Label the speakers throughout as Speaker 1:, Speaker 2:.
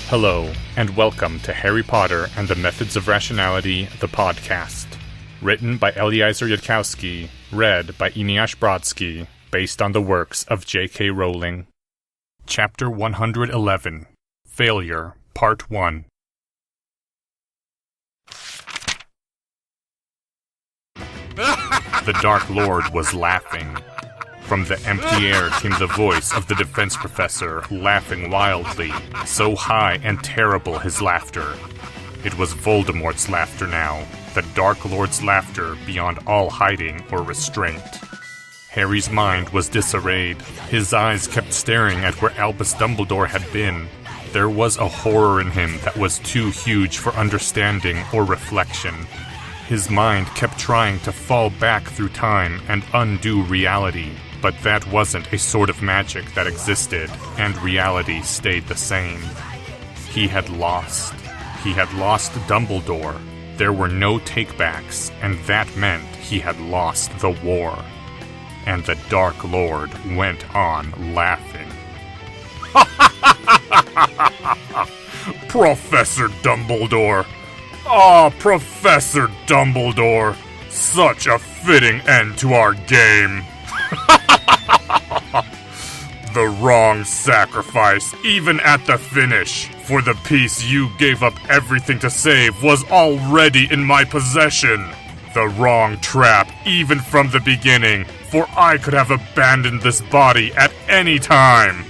Speaker 1: Hello, and welcome to Harry Potter and the Methods of Rationality, the podcast. Written by Eliezer Yudkowsky, read by Eneasz Brodsky, based on the works of J.K. Rowling. Chapter 111, Failure, Part 1. The Dark Lord was laughing. From the empty air came the voice of the defense professor, laughing wildly, so high and terrible his laughter. It was Voldemort's laughter now, the Dark Lord's laughter beyond all hiding or restraint. Harry's mind was disarrayed. His eyes kept staring at where Albus Dumbledore had been. There was a horror in him that was too huge for understanding or reflection. His mind kept trying to fall back through time and undo reality. But that wasn't a sort of magic that existed, and reality stayed the same. He had lost. He had lost Dumbledore. There were no takebacks, and that meant he had lost the war. And the Dark Lord went on laughing. Professor Dumbledore! Ah, Professor Dumbledore! Such a fitting end to our game! The wrong sacrifice, even at the finish. For the piece you gave up everything to save was already in my possession. The wrong trap, even from the beginning, for I could have abandoned this body at any time.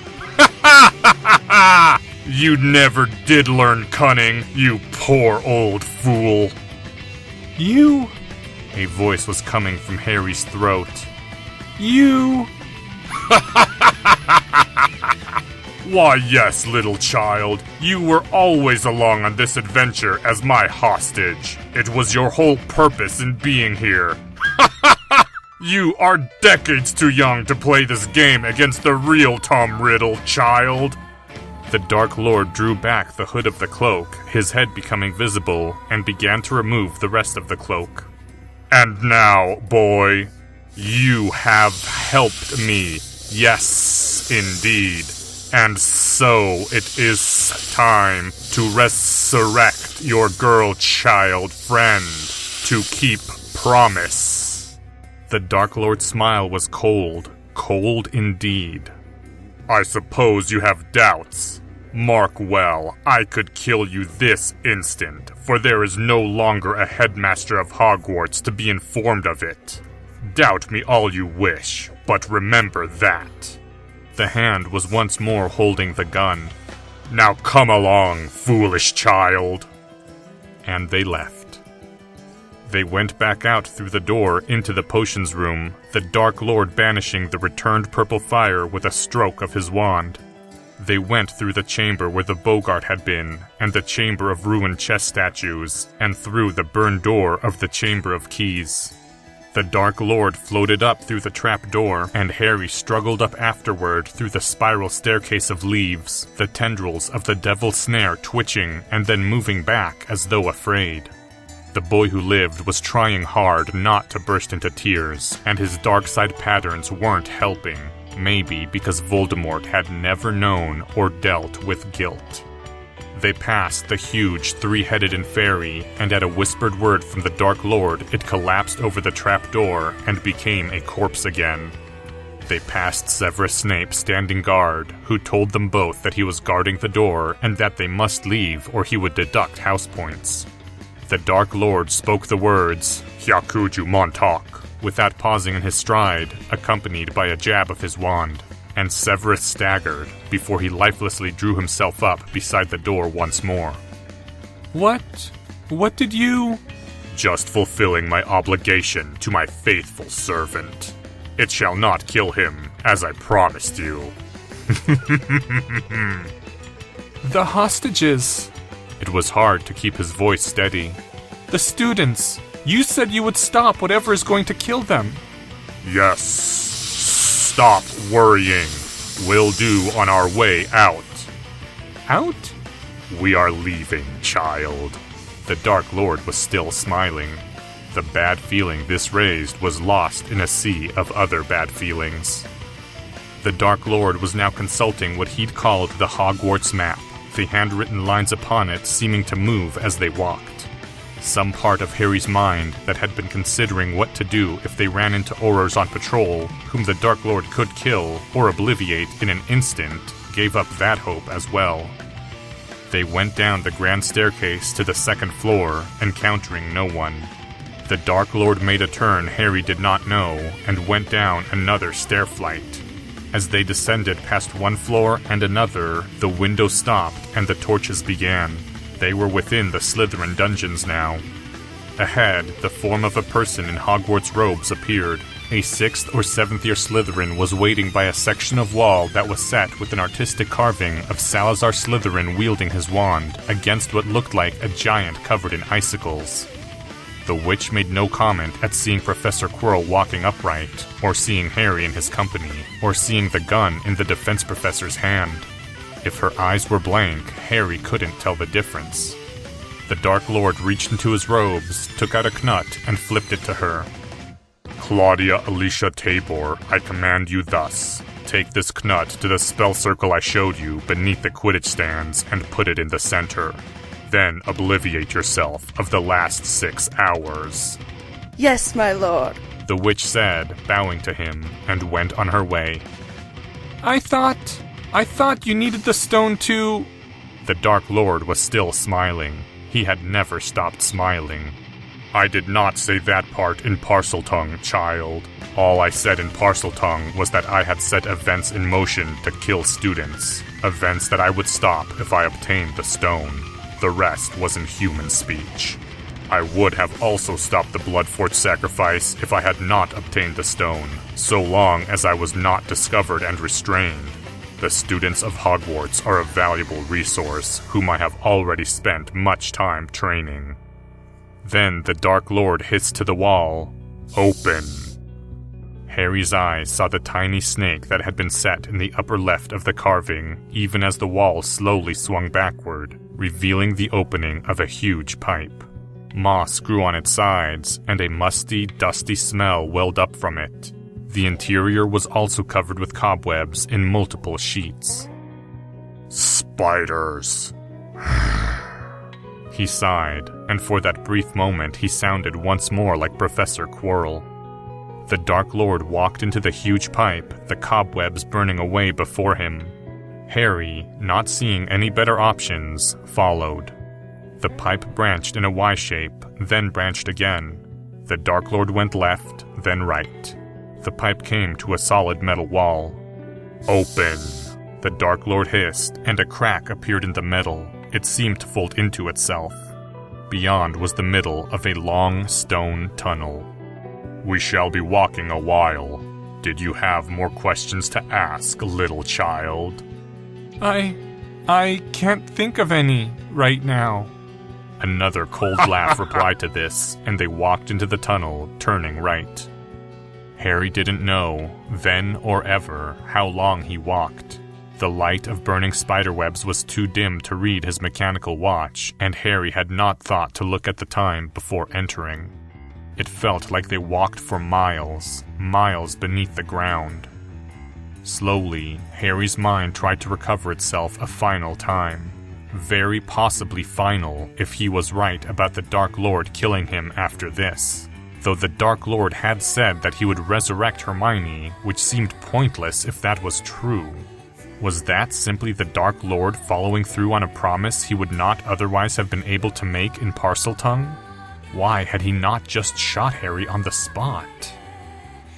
Speaker 1: You never did learn cunning, you poor old fool. You? A voice was coming from Harry's throat. You? Why, yes, little child. You were always along on this adventure as my hostage. It was your whole purpose in being here. You are decades too young to play this game against the real Tom Riddle, child. The Dark Lord drew back the hood of the cloak, his head becoming visible, and began to remove the rest of the cloak. And now, boy, you have helped me. Yes, indeed. And so it is time to resurrect your girl-child friend, to keep promise. The Dark Lord's smile was cold, cold indeed. I suppose you have doubts. Mark well, I could kill you this instant, for there is no longer a headmaster of Hogwarts to be informed of it. Doubt me all you wish, but remember that. The hand was once more holding the gun. Now come along, foolish child. And they left. They went back out through the door into the potions room, the Dark Lord banishing the returned purple fire with a stroke of his wand. They went through the chamber where the Bogart had been, and the chamber of ruined chess statues, and through the burned door of the Chamber of Keys. The Dark Lord floated up through the trap door, and Harry struggled up afterward through the spiral staircase of leaves, the tendrils of the devil's snare twitching and then moving back as though afraid. The boy who lived was trying hard not to burst into tears, and his dark side patterns weren't helping, maybe because Voldemort had never known or dealt with guilt. They passed the huge three-headed inferi, and at a whispered word from the Dark Lord, it collapsed over the trapdoor and became a corpse again. They passed Severus Snape standing guard, who told them both that he was guarding the door and that they must leave or he would deduct house points. The Dark Lord spoke the words, Hyakuju Montauk, without pausing in his stride, accompanied by a jab of his wand. And Severus staggered, before he lifelessly drew himself up beside the door once more. What? What did you? Just fulfilling my obligation to my faithful servant. It shall not kill him, as I promised you. The hostages. It was hard to keep his voice steady. The students. You said you would stop whatever is going to kill them. Yes. Stop worrying. We'll do on our way out. Out? We are leaving, child. The Dark Lord was still smiling. The bad feeling this raised was lost in a sea of other bad feelings. The Dark Lord was now consulting what he'd called the Hogwarts map, the handwritten lines upon it seeming to move as they walked. Some part of Harry's mind that had been considering what to do if they ran into Aurors on patrol, whom the Dark Lord could kill or obliviate in an instant, gave up that hope as well. They went down the grand staircase to the second floor, encountering no one. The Dark Lord made a turn Harry did not know, and went down another stair flight. As they descended past one floor and another, the window stopped and the torches began. They were within the Slytherin dungeons now. Ahead, the form of a person in Hogwarts robes appeared. A 6th or 7th year Slytherin was waiting by a section of wall that was set with an artistic carving of Salazar Slytherin wielding his wand against what looked like a giant covered in icicles. The witch made no comment at seeing Professor Quirrell walking upright, or seeing Harry in his company, or seeing the gun in the defense professor's hand. If her eyes were blank, Harry couldn't tell the difference. The Dark Lord reached into his robes, took out a knut, and flipped it to her. Claudia Alicia Tabor, I command you thus. Take this knut to the spell circle I showed you beneath the Quidditch stands and put it in the center. Then obliviate yourself of the last 6 hours.
Speaker 2: Yes, my lord,
Speaker 1: the witch said, bowing to him, and went on her way. I thought you needed the stone to... The Dark Lord was still smiling. He had never stopped smiling. I did not say that part in Parseltongue, child. All I said in Parseltongue was that I had set events in motion to kill students. Events that I would stop if I obtained the stone. The rest was in human speech. I would have also stopped the Bloodfort sacrifice if I had not obtained the stone, so long as I was not discovered and restrained. The students of Hogwarts are a valuable resource, whom I have already spent much time training. Then the Dark Lord hissed to the wall, "Open." Harry's eyes saw the tiny snake that had been set in the upper left of the carving, even as the wall slowly swung backward, revealing the opening of a huge pipe. Moss grew on its sides, and a musty, dusty smell welled up from it. The interior was also covered with cobwebs in multiple sheets. Spiders. He sighed, and for that brief moment he sounded once more like Professor Quirrell. The Dark Lord walked into the huge pipe, the cobwebs burning away before him. Harry, not seeing any better options, followed. The pipe branched in a Y shape, then branched again. The Dark Lord went left, then right. The pipe came to a solid metal wall. Open, the Dark Lord hissed, and a crack appeared in the metal. It seemed to fold into itself. Beyond was the middle of a long stone tunnel. We shall be walking a while. Did you have more questions to ask, little child? I can't think of any right now. Another cold laugh replied to this, and they walked into the tunnel, turning right. Harry didn't know, then or ever, how long he walked. The light of burning spiderwebs was too dim to read his mechanical watch, and Harry had not thought to look at the time before entering. It felt like they walked for miles, miles beneath the ground. Slowly, Harry's mind tried to recover itself a final time. Very possibly final if he was right about the Dark Lord killing him after this. Though the Dark Lord had said that he would resurrect Hermione, which seemed pointless if that was true. Was that simply the Dark Lord following through on a promise he would not otherwise have been able to make in Parseltongue? Why had he not just shot Harry on the spot?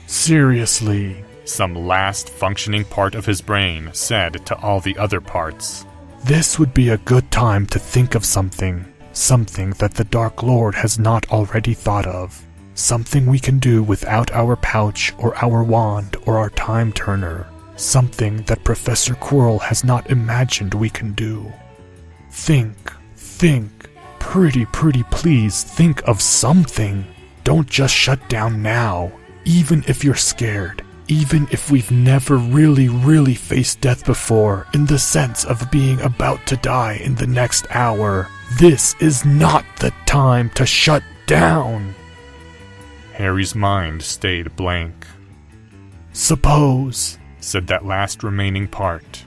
Speaker 3: Seriously,
Speaker 1: some last functioning part of his brain said to all the other parts.
Speaker 3: This would be a good time to think of something that the Dark Lord has not already thought of. Something we can do without our pouch or our wand or our time turner. Something that Professor Quirrell has not imagined we can do. Think. Pretty please think of something. Don't just shut down now, even if you're scared. Even if we've never really faced death before, in the sense of being about to die in the next hour, this is not the time to shut down.
Speaker 1: Harry's mind stayed blank.
Speaker 3: Suppose,
Speaker 1: said that last remaining part.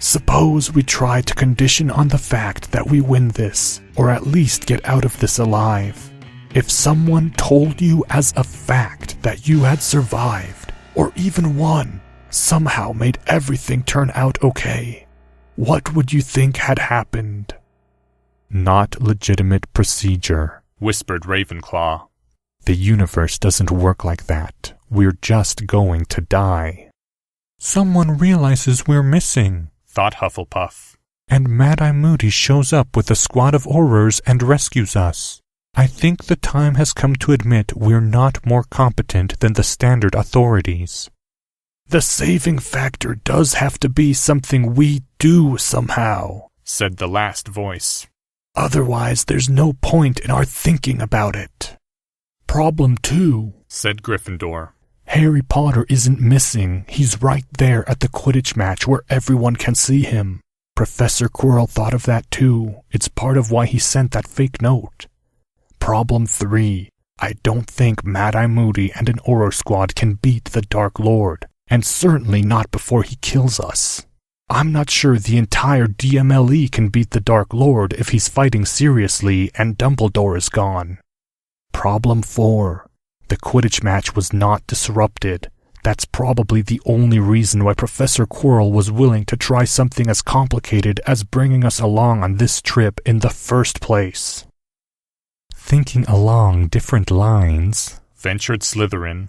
Speaker 3: Suppose we try to condition on the fact that we win this, or at least get out of this alive. If someone told you as a fact that you had survived, or even won, somehow made everything turn out okay, what would you think had happened? Not legitimate procedure, whispered Ravenclaw. The universe doesn't work like that. We're just going to die. Someone realizes we're missing, thought Hufflepuff. And Mad-Eye Moody shows up with a squad of Aurors and rescues us. I think the time has come to admit we're not more competent than the standard authorities. The saving factor does have to be something we do somehow, said the last voice. Otherwise, there's no point in our thinking about it. Problem 2, said Gryffindor. Harry Potter isn't missing. He's right there at the Quidditch match where everyone can see him. Professor Quirrell thought of that too. It's part of why he sent that fake note. Problem 3. I don't think Mad-Eye Moody and an Auror squad can beat the Dark Lord, and certainly not before he kills us. I'm not sure the entire DMLE can beat the Dark Lord if he's fighting seriously and Dumbledore is gone. Problem 4. The Quidditch match was not disrupted. That's probably the only reason why Professor Quirrell was willing to try something as complicated as bringing us along on this trip in the first place. Thinking along different lines, ventured Slytherin.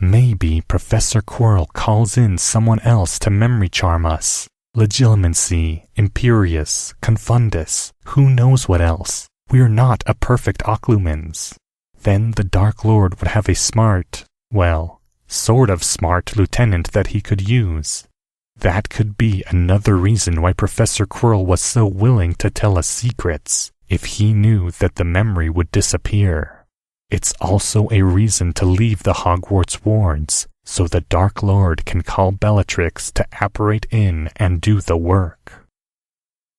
Speaker 3: Maybe Professor Quirrell calls in someone else to memory charm us. Legilimency, Imperius, Confundus, who knows what else. We're not a perfect Occlumens. Then the Dark Lord would have a smart, well, sort of smart lieutenant that he could use. That could be another reason why Professor Quirrell was so willing to tell us secrets, if he knew that the memory would disappear. It's also a reason to leave the Hogwarts wards, so the Dark Lord can call Bellatrix to apparate in and do the work.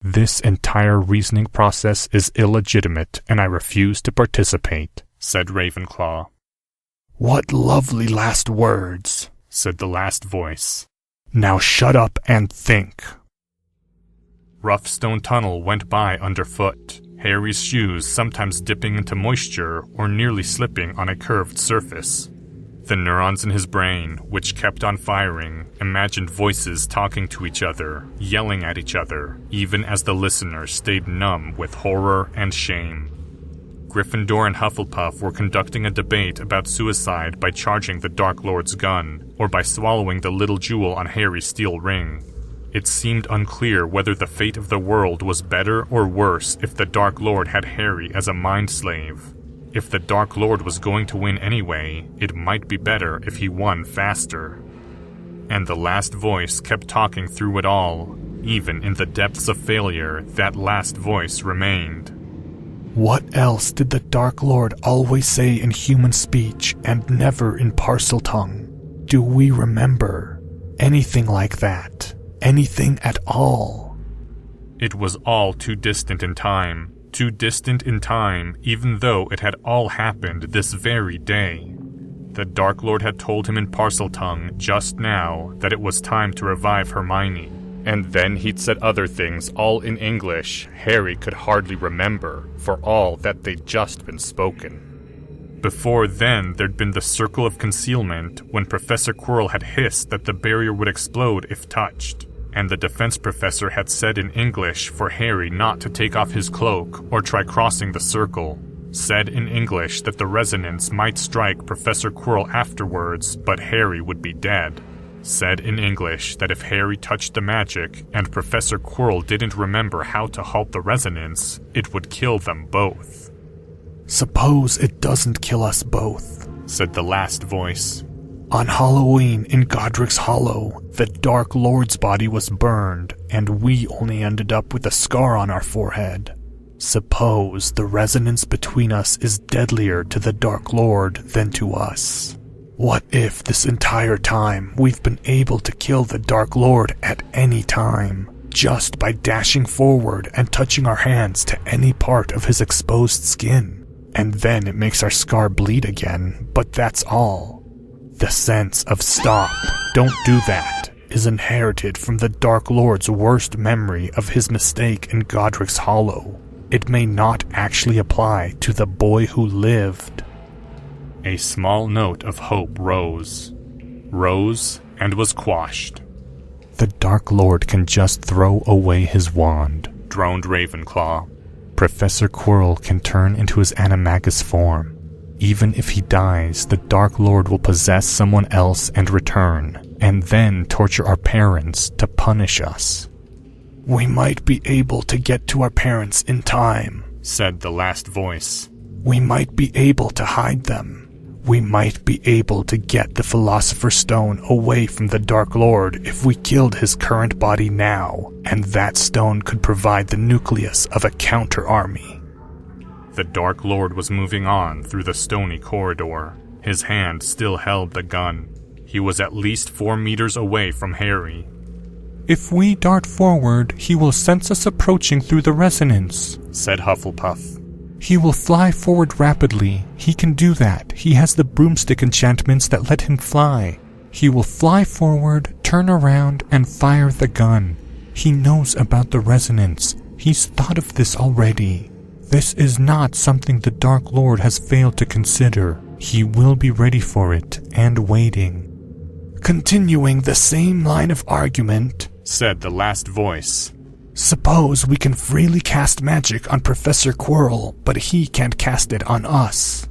Speaker 3: This entire reasoning process is illegitimate, and I refuse to participate, said Ravenclaw. What lovely last words, said the last voice. Now shut up and think. Rough stone tunnel went by underfoot, Harry's shoes sometimes dipping into moisture or nearly slipping on a curved surface. The neurons in his brain, which kept on firing, imagined voices talking to each other, yelling at each other, even as the listener stayed numb with horror and shame. Gryffindor and Hufflepuff were conducting a debate about suicide by charging the Dark Lord's gun, or by swallowing the little jewel on Harry's steel ring. It seemed unclear whether the fate of the world was better or worse if the Dark Lord had Harry as a mind slave. If the Dark Lord was going to win anyway, it might be better if he won faster. And the last voice kept talking through it all. Even in the depths of failure, that last voice remained. What else did the Dark Lord always say in human speech and never in Parseltongue? Do we remember? Anything like that? Anything at all? It was all too distant in time. Too distant in time, even though it had all happened this very day. The Dark Lord had told him in Parseltongue just now that it was time to revive Hermione. And then he'd said other things all in English Harry could hardly remember, for all that they'd just been spoken. Before then, there'd been the circle of concealment when Professor Quirrell had hissed that the barrier would explode if touched. And the defense professor had said in English for Harry not to take off his cloak or try crossing the circle. Said in English that the resonance might strike Professor Quirrell afterwards, but Harry would be dead. Said in English that if Harry touched the magic and Professor Quirrell didn't remember how to halt the resonance, it would kill them both. Suppose it doesn't kill us both, said the last voice. On Halloween in Godric's Hollow, the Dark Lord's body was burned, and we only ended up with a scar on our forehead. Suppose the resonance between us is deadlier to the Dark Lord than to us. What if this entire time we've been able to kill the Dark Lord at any time, just by dashing forward and touching our hands to any part of his exposed skin? And then it makes our scar bleed again, but that's all. The sense of stop, don't do that, is inherited from the Dark Lord's worst memory of his mistake in Godric's Hollow. It may not actually apply to the boy who lived.
Speaker 1: A small note of hope rose and was quashed.
Speaker 3: The Dark Lord can just throw away his wand,
Speaker 1: droned Ravenclaw.
Speaker 3: Professor Quirrell can turn into his animagus form. Even if he dies, the Dark Lord will possess someone else and return, and then torture our parents to punish us. We might be able to get to our parents in time,
Speaker 1: said the last voice.
Speaker 3: We might be able to hide them. We might be able to get the Philosopher's Stone away from the Dark Lord if we killed his current body now, and that stone could provide the nucleus of a counter-army.
Speaker 1: The Dark Lord was moving on through the stony corridor. His hand still held the gun. He was at least 4 meters away from Harry.
Speaker 3: If we dart forward, he will sense us approaching through the resonance,
Speaker 1: said Hufflepuff.
Speaker 3: He will fly forward rapidly. He can do that. He has the broomstick enchantments that let him fly. He will fly forward, turn around, and fire the gun. He knows about the resonance. He's thought of this already. This is not something the Dark Lord has failed to consider. He will be ready for it, and waiting. Continuing the same line of argument,
Speaker 1: said the last voice.
Speaker 3: Suppose we can freely cast magic on Professor Quirrell, but he can't cast it on us.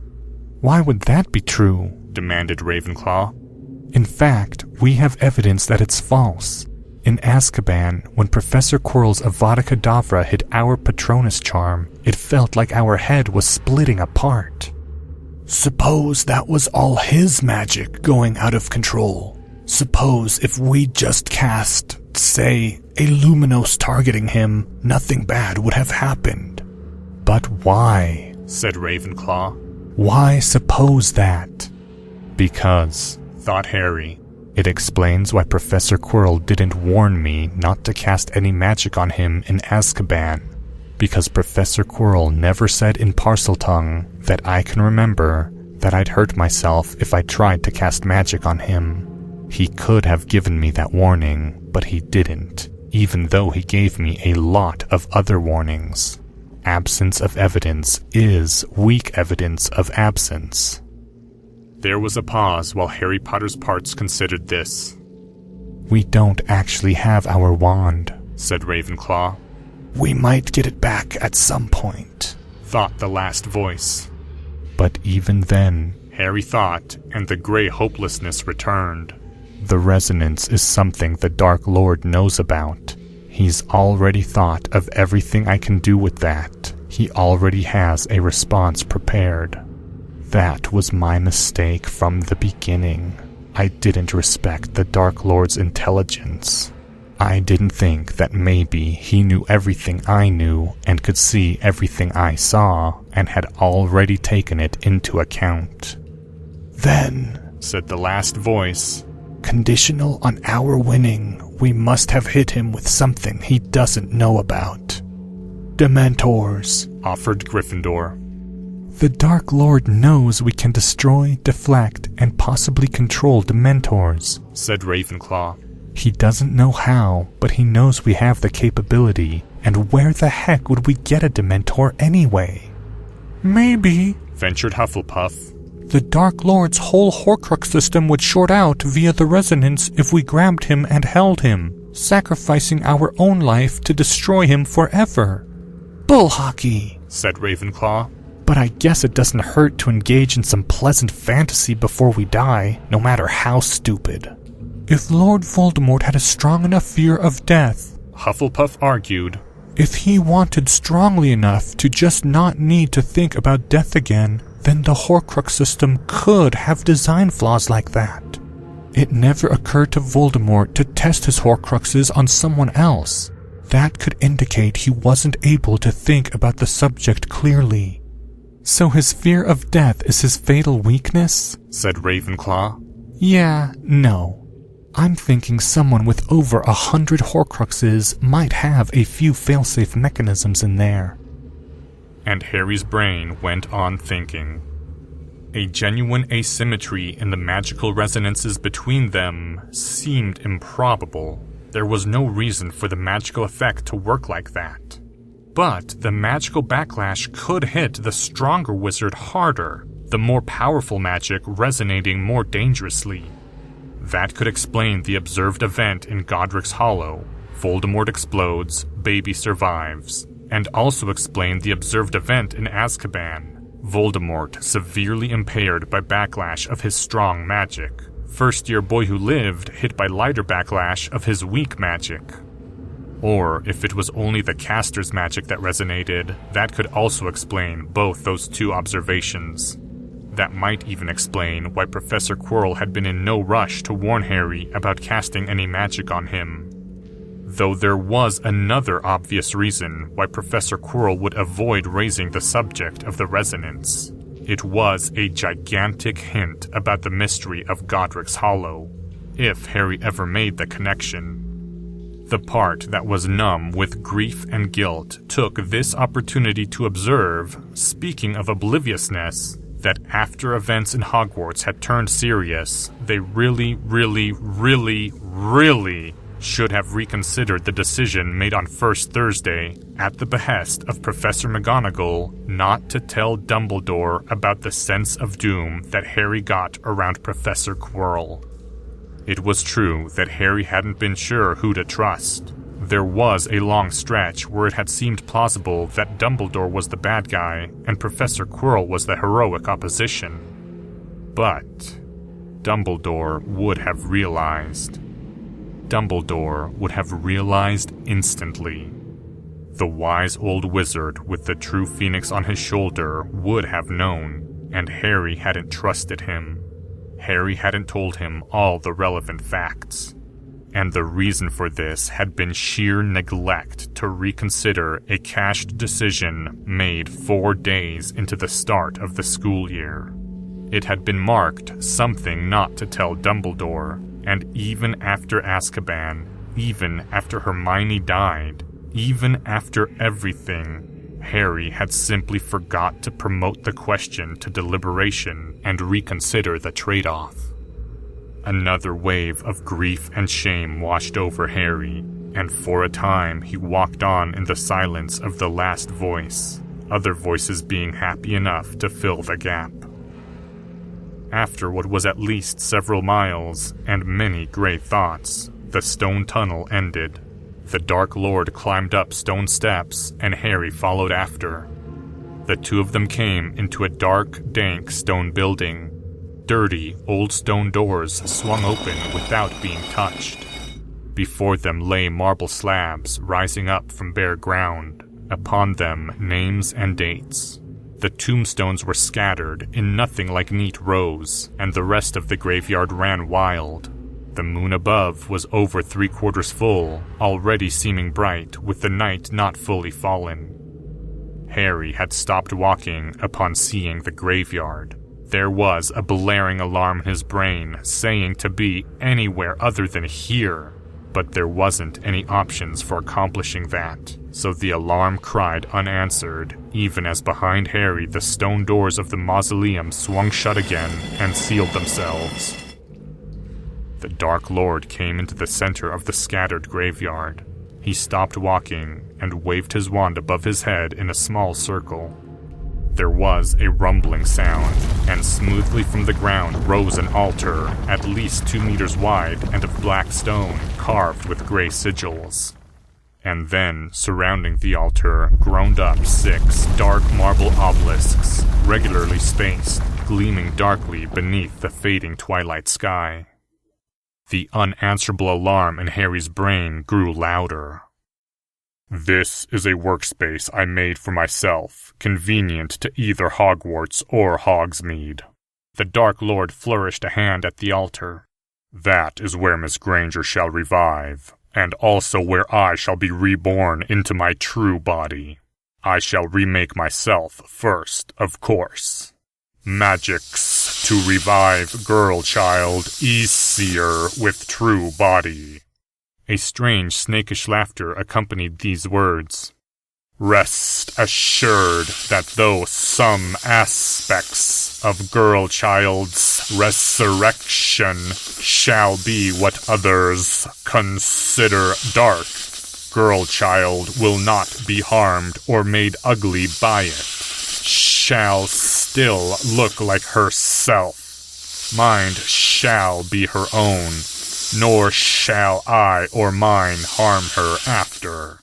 Speaker 3: Why would that be true?
Speaker 1: Demanded Ravenclaw.
Speaker 3: In fact, we have evidence that it's false. In Azkaban, when Professor Quirrell's Avada Kedavra hit our Patronus charm, it felt like our head was splitting apart. Suppose that was all his magic going out of control. Suppose if we just cast, say, a Luminos targeting him, nothing bad would have happened. But why?
Speaker 1: Said Ravenclaw.
Speaker 3: Why suppose that?
Speaker 1: Because, thought Harry,
Speaker 3: it explains why Professor Quirrell didn't warn me not to cast any magic on him in Azkaban. Because Professor Quirrell never said in Parseltongue that I can remember that I'd hurt myself if I tried to cast magic on him. He could have given me that warning, but he didn't, even though he gave me a lot of other warnings. Absence of evidence is weak evidence of absence.
Speaker 1: There was a pause while Harry Potter's parts considered this.
Speaker 3: We don't actually have our wand,
Speaker 1: said Ravenclaw.
Speaker 3: We might get it back at some point,
Speaker 1: thought the last voice.
Speaker 3: But even then,
Speaker 1: Harry thought, and the gray hopelessness returned.
Speaker 3: The resonance is something the Dark Lord knows about. He's already thought of everything I can do with that. He already has a response prepared. That was my mistake from the beginning. I didn't respect the Dark Lord's intelligence. I didn't think that maybe he knew everything I knew and could see everything I saw and had already taken it into account. Then, said the last voice, conditional on our winning, we must have hit him with something he doesn't know about. Dementors, offered Gryffindor. The Dark Lord knows we can destroy, deflect, and possibly control Dementors, said Ravenclaw. He doesn't know how, but he knows we have the capability, and where the heck would we get a Dementor anyway? Maybe, ventured Hufflepuff. The Dark Lord's whole Horcrux system would short out via the resonance if we grabbed him and held him, sacrificing our own life to destroy him forever. Bull hockey, said Ravenclaw. But I guess it doesn't hurt to engage in some pleasant fantasy before we die, no matter how stupid. If Lord Voldemort had a strong enough fear of death, Hufflepuff argued, if he wanted strongly enough to just not need to think about death again, then the Horcrux system could have design flaws like that. It never occurred to Voldemort to test his Horcruxes on someone else. That could indicate he wasn't able to think about the subject clearly. So his fear of death is his fatal weakness? Said Ravenclaw. Yeah, no. I'm thinking someone with over 100 Horcruxes might have a few failsafe mechanisms in there.
Speaker 1: And Harry's brain went on thinking. A genuine asymmetry in the magical resonances between them seemed improbable. There was no reason for the magical effect to work like that. But the magical backlash could hit the stronger wizard harder, the more powerful magic resonating more dangerously. That could explain the observed event in Godric's Hollow. Voldemort explodes, baby survives, and also explain the observed event in Azkaban. Voldemort severely impaired by backlash of his strong magic. First-year boy who lived hit by lighter backlash of his weak magic. Or, if it was only the caster's magic that resonated, that could also explain both those two observations. That might even explain why Professor Quirrell had been in no rush to warn Harry about casting any magic on him. Though there was another obvious reason why Professor Quirrell would avoid raising the subject of the resonance. It was a gigantic hint about the mystery of Godric's Hollow, if Harry ever made the connection. The part that was numb with grief and guilt took this opportunity to observe, speaking of obliviousness, that after events in Hogwarts had turned serious, they really should have reconsidered the decision made on First Thursday at the behest of Professor McGonagall not to tell Dumbledore about the sense of doom that Harry got around Professor Quirrell. It was true that Harry hadn't been sure who to trust. There was a long stretch where it had seemed plausible that Dumbledore was the bad guy and Professor Quirrell was the heroic opposition. But Dumbledore would have realized. Dumbledore would have realized instantly. The wise old wizard with the true phoenix on his shoulder would have known, and Harry hadn't trusted him. Harry hadn't told him all the relevant facts. And the reason for this had been sheer neglect to reconsider a cached decision made 4 days into the start of the school year. It had been marked something not to tell Dumbledore, and even after Azkaban, even after Hermione died, even after everything, Harry had simply forgot to promote the question to deliberation and reconsider the trade-off. Another wave of grief and shame washed over Harry, and for a time he walked on in the silence of the last voice, other voices being happy enough to fill the gap. After what was at least several miles, and many grey thoughts, the stone tunnel ended. The Dark Lord climbed up stone steps, and Harry followed after. The two of them came into a dark, dank stone building. Dirty, old stone doors swung open without being touched. Before them lay marble slabs rising up from bare ground. Upon them, names and dates. The tombstones were scattered in nothing like neat rows, and the rest of the graveyard ran wild. The moon above was over 3/4 full, already seeming bright with the night not fully fallen. Harry had stopped walking upon seeing the graveyard. There was a blaring alarm in his brain saying to be anywhere other than here, but there wasn't any options for accomplishing that, so the alarm cried unanswered, even as behind Harry the stone doors of the mausoleum swung shut again and sealed themselves. The Dark Lord came into the center of the scattered graveyard. He stopped walking and waved his wand above his head in a small circle. There was a rumbling sound, and smoothly from the ground rose an altar, at least 2 meters wide and of black stone, carved with gray sigils. And then, surrounding the altar, groaned up 6 dark marble obelisks, regularly spaced, gleaming darkly beneath the fading twilight sky. The unanswerable alarm in Harry's brain grew louder. "This is a workspace I made for myself, convenient to either Hogwarts or Hogsmeade." The Dark Lord flourished a hand at the altar. "That is where Miss Granger shall revive, and also where I shall be reborn into my true body. I shall remake myself first, of course. Magics to revive girl child easier with true body." A strange, snakish laughter accompanied these words. Rest assured that though some aspects of girl child's resurrection shall be what others consider dark, girl child will not be harmed or made ugly by it, shall still look like herself. Mind shall be her own, nor shall I or mine harm her after.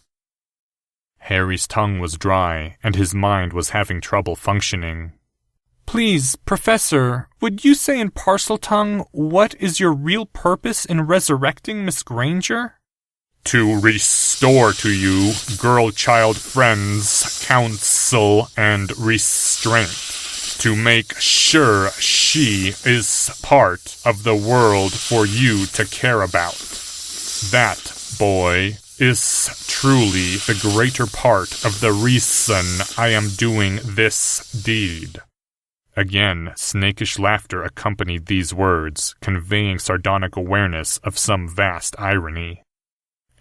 Speaker 1: Harry's tongue was dry, and his mind was having trouble functioning.
Speaker 3: Please, Professor, would you say in Parseltongue, what is your real purpose in resurrecting Miss Granger?
Speaker 1: To restore to you, girl-child friends, counsel, and restraint. To make sure she is part of the world for you to care about. That, boy, is truly the greater part of the reason I am doing this deed. Again, snakish laughter accompanied these words, conveying sardonic awareness of some vast irony.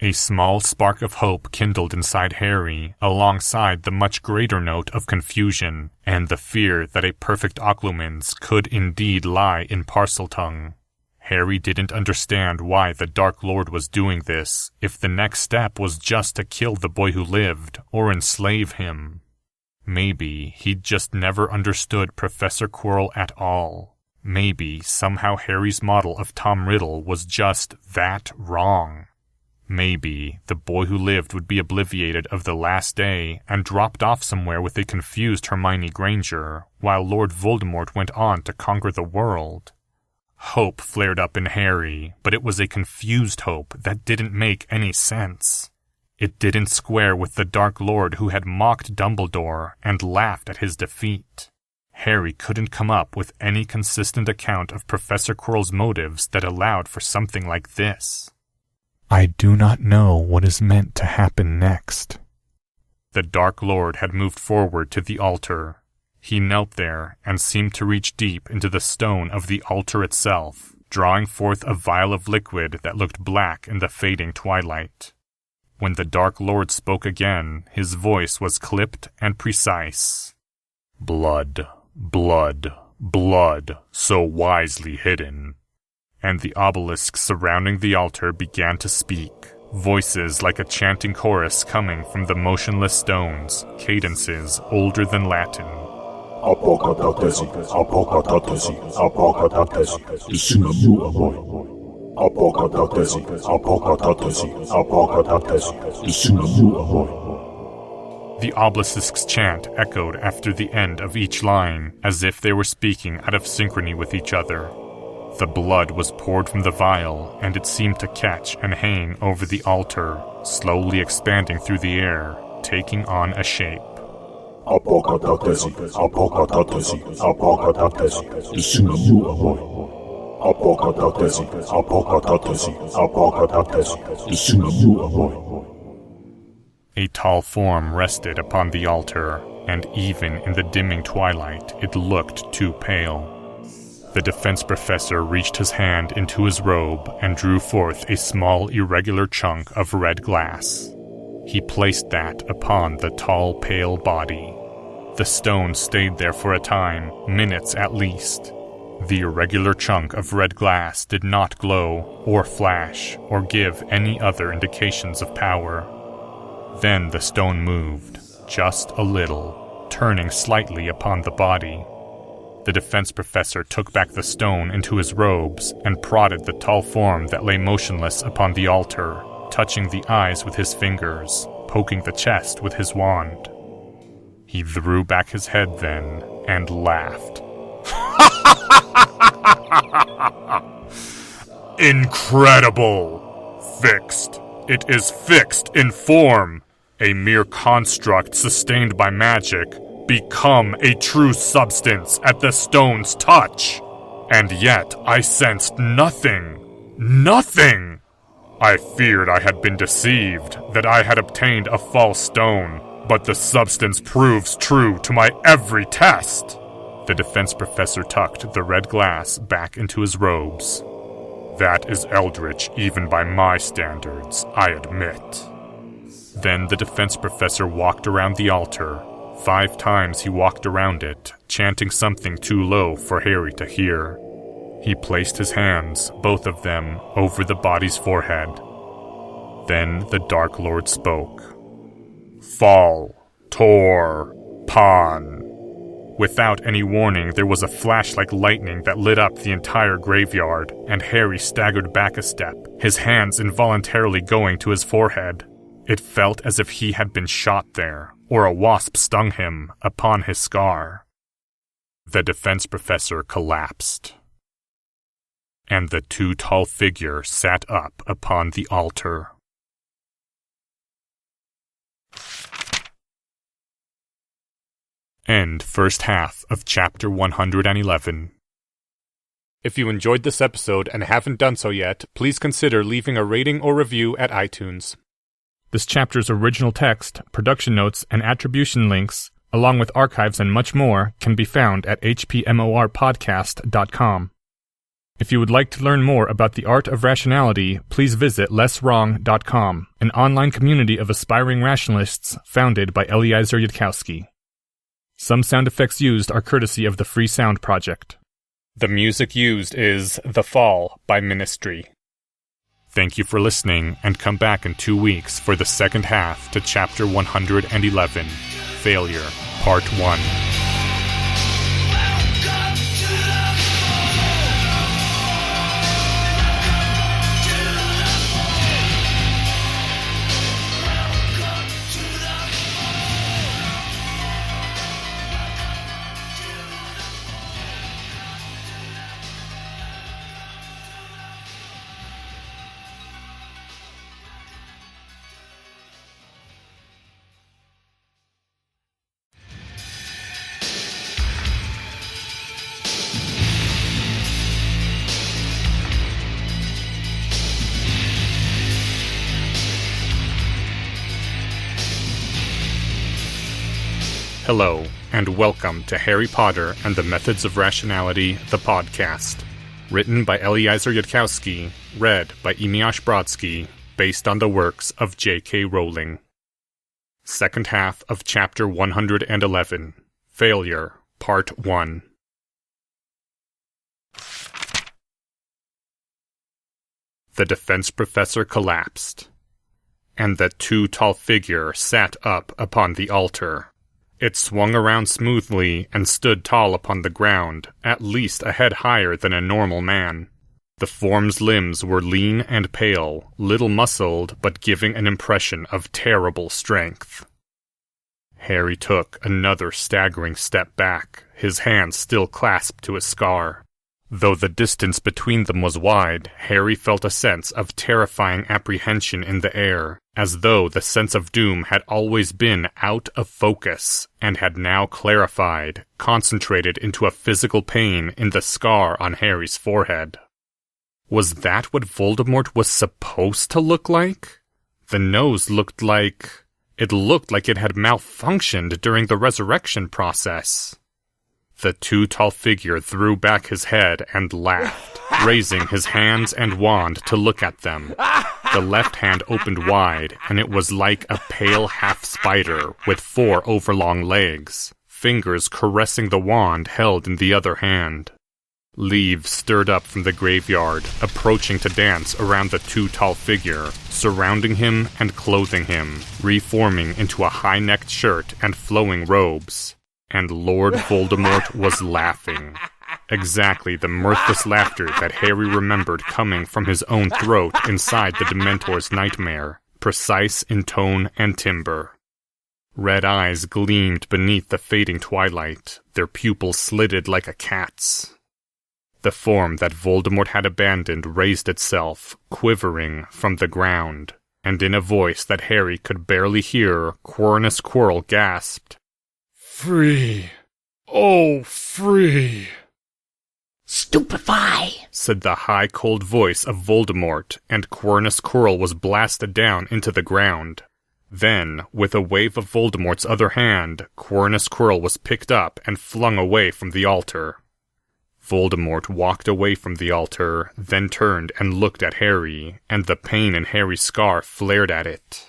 Speaker 1: A small spark of hope kindled inside Harry, alongside the much greater note of confusion, and the fear that a perfect Occlumens could indeed lie in Parseltongue. Harry didn't understand why the Dark Lord was doing this, if the next step was just to kill the boy who lived, or enslave him. Maybe he'd just never understood Professor Quirrell at all. Maybe somehow Harry's model of Tom Riddle was just that wrong. Maybe the boy who lived would be obliviated of the last day and dropped off somewhere with a confused Hermione Granger, while Lord Voldemort went on to conquer the world. Hope flared up in Harry, but it was a confused hope that didn't make any sense. It didn't square with the Dark Lord who had mocked Dumbledore and laughed at his defeat. Harry couldn't come up with any consistent account of Professor Quirrell's motives that allowed for something like this.
Speaker 3: I do not know what is meant to happen next.
Speaker 1: The Dark Lord had moved forward to the altar. He knelt there and seemed to reach deep into the stone of the altar itself, drawing forth a vial of liquid that looked black in the fading twilight. When the Dark Lord spoke again, his voice was clipped and precise. Blood, blood, blood, so wisely hidden. And the obelisks surrounding the altar began to speak, voices like a chanting chorus coming from the motionless stones, cadences older than Latin.
Speaker 4: Apocatatesi, apocatatesi, apocatatesi, disinamu amoy. Apocatatesi, apocatatesi, apocatatesi, disinamu amoy.
Speaker 1: The obelisk's chant echoed after the end of each line, as if they were speaking out of synchrony with each other. The blood was poured from the vial, and it seemed to catch and hang over the altar, slowly expanding through the air, taking on a shape.
Speaker 4: Apocatatesi, apocatatesi, apocatatesi, disinamu amoy. Apocatatesi, apocatatesi, apocatatesi, disinamu amoy.
Speaker 1: A tall form rested upon the altar, and even in the dimming twilight it looked too pale. The defense professor reached his hand into his robe and drew forth a small irregular chunk of red glass. He placed that upon the tall, pale body. The stone stayed there for a time, minutes at least. The irregular chunk of red glass did not glow, or flash, or give any other indications of power. Then the stone moved, just a little, turning slightly upon the body. The defense professor took back the stone into his robes and prodded the tall form that lay motionless upon the altar, touching the eyes with his fingers, poking the chest with his wand. He threw back his head then and laughed. Incredible! Fixed. It is fixed in form. A mere construct sustained by magic, become a true substance at the stone's touch. And yet I sensed nothing. Nothing! I feared I had been deceived, that I had obtained a false stone, but the substance proves true to my every test. The defense professor tucked the red glass back into his robes. That is eldritch even by my standards, I admit. Then the defense professor walked around the altar. 5 times he walked around it, chanting something too low for Harry to hear. He placed his hands, both of them, over the body's forehead. Then the Dark Lord spoke. Fall, Tor, Pan. Without any warning, there was a flash like lightning that lit up the entire graveyard, and Harry staggered back a step, his hands involuntarily going to his forehead. It felt as if he had been shot there, or a wasp stung him upon his scar. The defense professor collapsed, and the 2 tall figure sat up upon the altar. End first half of chapter 111. If you enjoyed this episode and haven't done so yet, please consider leaving a rating or review at iTunes. This chapter's original text, production notes, and attribution links, along with archives and much more, can be found at hpmorpodcast.com. If you would like to learn more about the art of rationality, please visit lesswrong.com, an online community of aspiring rationalists founded by Eliezer Yudkowsky. Some sound effects used are courtesy of the Free Sound Project. The music used is The Fall by Ministry. Thank you for listening, and come back in 2 weeks for the second half to Chapter 111, Failure, Part 1. Hello, and welcome to Harry Potter and the Methods of Rationality, the podcast. Written by Eliezer Yudkowsky, read by Emiasz Brodsky, based on the works of J.K. Rowling. Second half of Chapter 111, Failure, Part 1. The defense professor collapsed, and the 2 tall figure sat up upon the altar. It swung around smoothly and stood tall upon the ground, at least a head higher than a normal man. The form's limbs were lean and pale, little muscled, but giving an impression of terrible strength. Harry took another staggering step back, his hand still clasped to his scar. Though the distance between them was wide, Harry felt a sense of terrifying apprehension in the air, as though the sense of doom had always been out of focus, and had now clarified, concentrated into a physical pain in the scar on Harry's forehead. Was that what Voldemort was supposed to look like? The nose looked like... It looked like it had malfunctioned during the resurrection process. The 2 tall figure threw back his head and laughed, raising his hands and wand to look at them. The left hand opened wide, and it was like a pale half-spider with 4 overlong legs, fingers caressing the wand held in the other hand. Leaves stirred up from the graveyard, approaching to dance around the 2 tall figure, surrounding him and clothing him, reforming into a high-necked shirt and flowing robes. And Lord Voldemort was laughing. Exactly the mirthless laughter that Harry remembered coming from his own throat inside the Dementor's nightmare, precise in tone and timbre. Red eyes gleamed beneath the fading twilight, their pupils slitted like a cat's. The form that Voldemort had abandoned raised itself, quivering, from the ground, and in a voice that Harry could barely hear, Quirinius Quirrell gasped, "Free! Oh, free!"
Speaker 5: "Stupefy!"
Speaker 1: said the high, cold voice of Voldemort, and Quirinius Quirrell was blasted down into the ground. Then, with a wave of Voldemort's other hand, Quirinius Quirrell was picked up and flung away from the altar. Voldemort walked away from the altar, then turned and looked at Harry, and the pain in Harry's scar flared at it.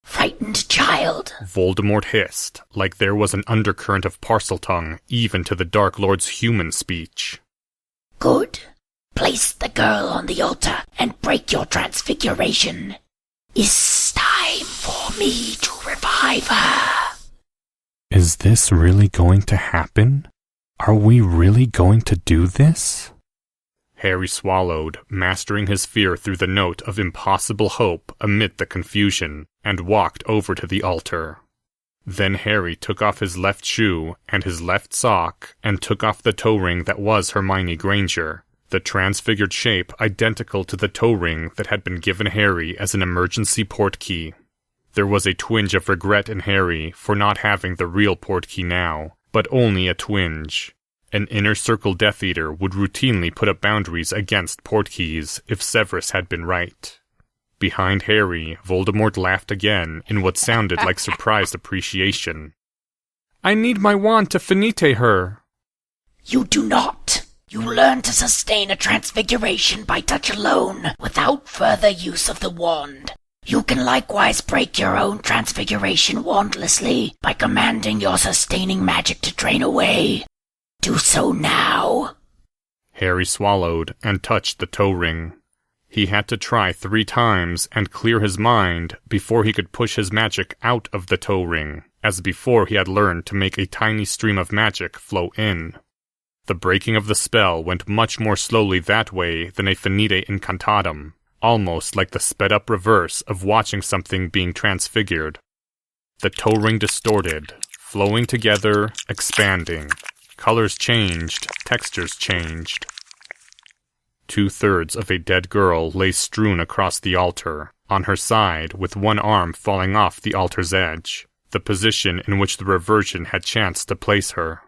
Speaker 5: Frightened child,
Speaker 1: Voldemort hissed, like there was an undercurrent of Parseltongue even to the Dark Lord's human speech.
Speaker 5: Good. Place the girl on the altar and break your transfiguration. It's time for me to revive her.
Speaker 3: Is this really going to happen? Are we really going to do this?
Speaker 1: Harry swallowed, mastering his fear through the note of impossible hope amid the confusion, and walked over to the altar. Then Harry took off his left shoe and his left sock and took off the toe ring that was Hermione Granger, the transfigured shape identical to the toe ring that had been given Harry as an emergency portkey. There was a twinge of regret in Harry for not having the real portkey now, but only a twinge. An Inner Circle Death Eater would routinely put up boundaries against portkeys if Severus had been right. Behind Harry, Voldemort laughed again in what sounded like surprised appreciation. I need my wand to finite her.
Speaker 5: You do not. You learn to sustain a transfiguration by touch alone, without further use of the wand. You can likewise break your own transfiguration wandlessly by commanding your sustaining magic to drain away. Do so now.
Speaker 1: Harry swallowed and touched the toe ring. He had to try 3 times and clear his mind before he could push his magic out of the toe ring, as before he had learned to make a tiny stream of magic flow in. The breaking of the spell went much more slowly that way than a finite incantatum, almost like the sped-up reverse of watching something being transfigured. The toe ring distorted, flowing together, expanding. Colors changed, textures changed. 2/3 of a dead girl lay strewn across the altar, on her side with one arm falling off the altar's edge, the position in which the reversion had chanced to place her.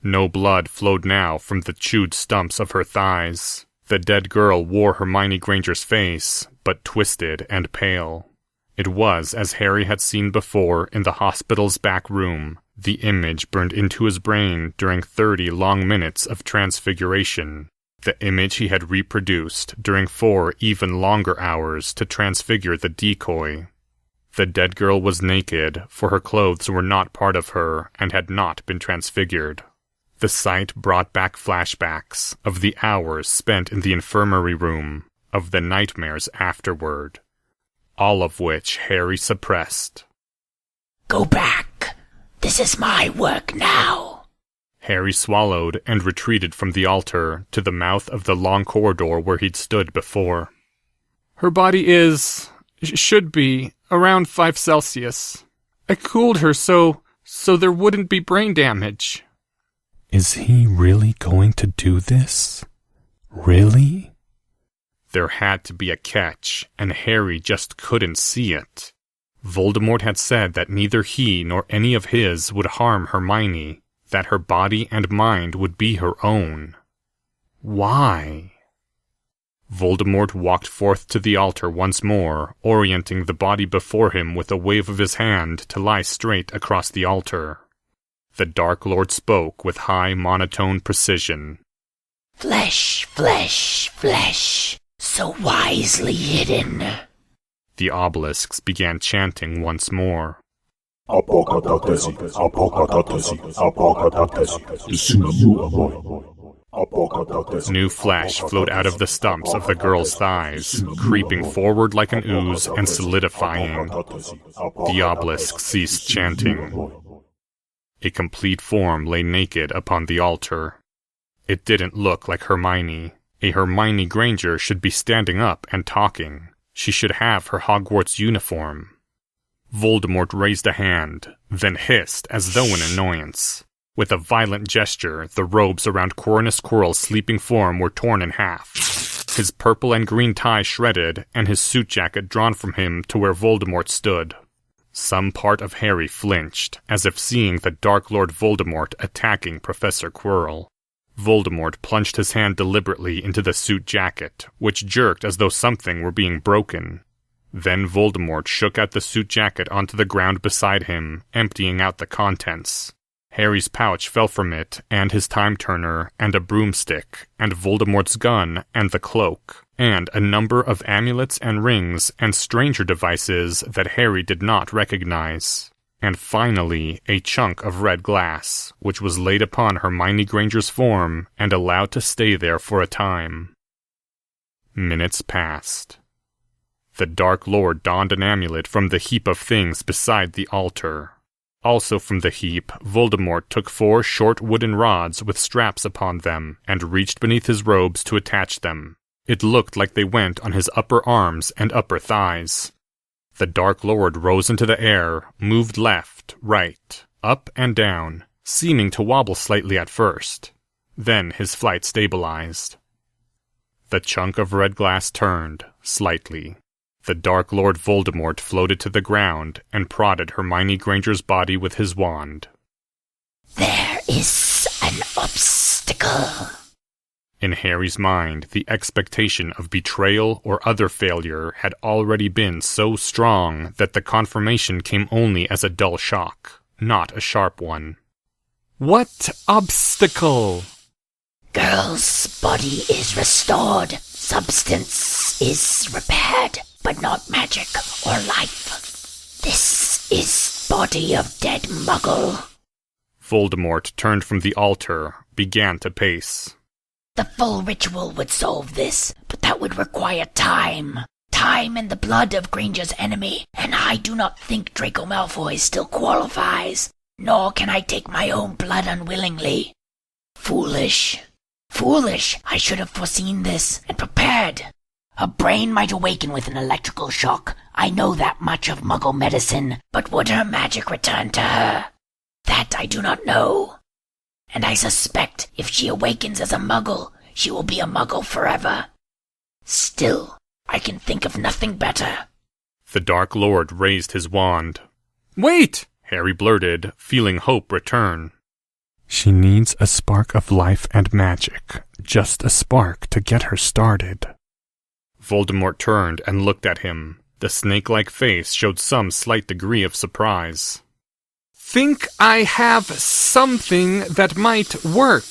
Speaker 1: No blood flowed now from the chewed stumps of her thighs. The dead girl wore Hermione Granger's face, but twisted and pale. It was as Harry had seen before in the hospital's back room, the image burned into his brain during 30 long minutes of transfiguration, the image he had reproduced during 4 even longer hours to transfigure the decoy. The dead girl was naked, for her clothes were not part of her and had not been transfigured. The sight brought back flashbacks of the hours spent in the infirmary room, of the nightmares afterward, all of which Harry suppressed.
Speaker 5: Go back. This is my work now.
Speaker 1: Harry swallowed and retreated from the altar to the mouth of the long corridor where he'd stood before. Her body should be, around 5 Celsius. I cooled her so there wouldn't be brain damage.
Speaker 3: Is he really going to do this? Really?
Speaker 1: There had to be a catch, and Harry just couldn't see it. Voldemort had said that neither he nor any of his would harm Hermione, that her body and mind would be her own. Why? Voldemort walked forth to the altar once more, orienting the body before him with a wave of his hand to lie straight across the altar. The Dark Lord spoke with high monotone precision.
Speaker 5: Flesh, flesh, flesh, so wisely hidden.
Speaker 1: The obelisks began chanting once more.
Speaker 4: Apokataktesi, apokataktesi, apokataktesi, Sunamu Amoy. Apokataktesi.
Speaker 1: New flesh flowed out of the stumps of the girl's thighs, creeping forward like an ooze and solidifying. The obelisk ceased chanting. A complete form lay naked upon the altar. It didn't look like Hermione. A Hermione Granger should be standing up and talking. She should have her Hogwarts uniform. Voldemort raised a hand, then hissed as though in annoyance. With a violent gesture, the robes around Corvinus Quirrell's sleeping form were torn in half. His purple and green tie shredded, and his suit jacket drawn from him to where Voldemort stood. Some part of Harry flinched, as if seeing the Dark Lord Voldemort attacking Professor Quirrell. Voldemort plunged his hand deliberately into the suit jacket, which jerked as though something were being broken. Then Voldemort shook out the suit jacket onto the ground beside him, emptying out the contents. Harry's pouch fell from it, and his time-turner, and a broomstick, and Voldemort's gun, and the cloak, and a number of amulets and rings and stranger devices that Harry did not recognize. And finally, a chunk of red glass, which was laid upon Hermione Granger's form and allowed to stay there for a time. Minutes passed. The Dark Lord donned an amulet from the heap of things beside the altar. Also from the heap, Voldemort took 4 short wooden rods with straps upon them and reached beneath his robes to attach them. It looked like they went on his upper arms and upper thighs. The Dark Lord rose into the air, moved left, right, up and down, seeming to wobble slightly at first. Then his flight stabilized. The chunk of red glass turned, slightly. The Dark Lord Voldemort floated to the ground and prodded Hermione Granger's body with his wand.
Speaker 5: There is an obstacle.
Speaker 1: In Harry's mind, the expectation of betrayal or other failure had already been so strong that the confirmation came only as a dull shock, not a sharp one. What obstacle?
Speaker 5: Girl's body is restored. Substance is repaired, but not magic or life. This is body of dead muggle.
Speaker 1: Voldemort turned from the altar, began to pace.
Speaker 5: The full ritual would solve this, but that would require time. Time and the blood of Granger's enemy, and I do not think Draco Malfoy still qualifies, nor can I take my own blood unwillingly. Foolish. Foolish! I should have foreseen this, and prepared. Her brain might awaken with an electrical shock. I know that much of Muggle medicine, but would her magic return to her? That I do not know. And I suspect if she awakens as a Muggle, she will be a Muggle forever. Still, I can think of nothing better.
Speaker 1: The Dark Lord raised his wand. "Wait!" Harry blurted, feeling hope return.
Speaker 3: She needs a spark of life and magic, just a spark to get her started.
Speaker 1: Voldemort turned and looked at him. The snake-like face showed some slight degree of surprise. "Think I have something that might work.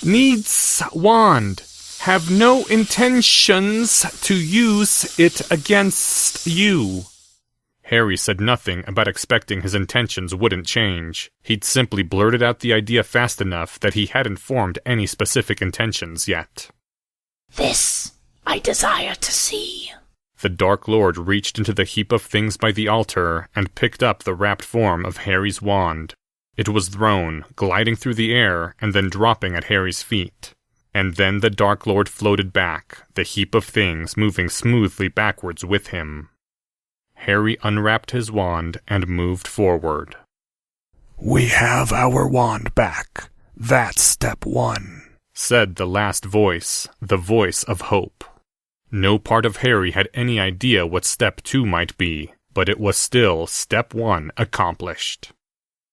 Speaker 1: Needs wand. Have no intentions to use it against you." Harry said nothing about expecting his intentions wouldn't change. He'd simply blurted out the idea fast enough that he hadn't formed any specific intentions yet.
Speaker 5: This I desire to see.
Speaker 1: The Dark Lord reached into the heap of things by the altar and picked up the wrapped form of Harry's wand. It was thrown, gliding through the air and then dropping at Harry's feet. And then the Dark Lord floated back, the heap of things moving smoothly backwards with him. Harry unwrapped his wand and moved forward.
Speaker 3: "We have our wand back. That's step 1,
Speaker 1: said the last voice, the voice of hope. No part of Harry had any idea what step 2 might be, but it was still step 1 accomplished.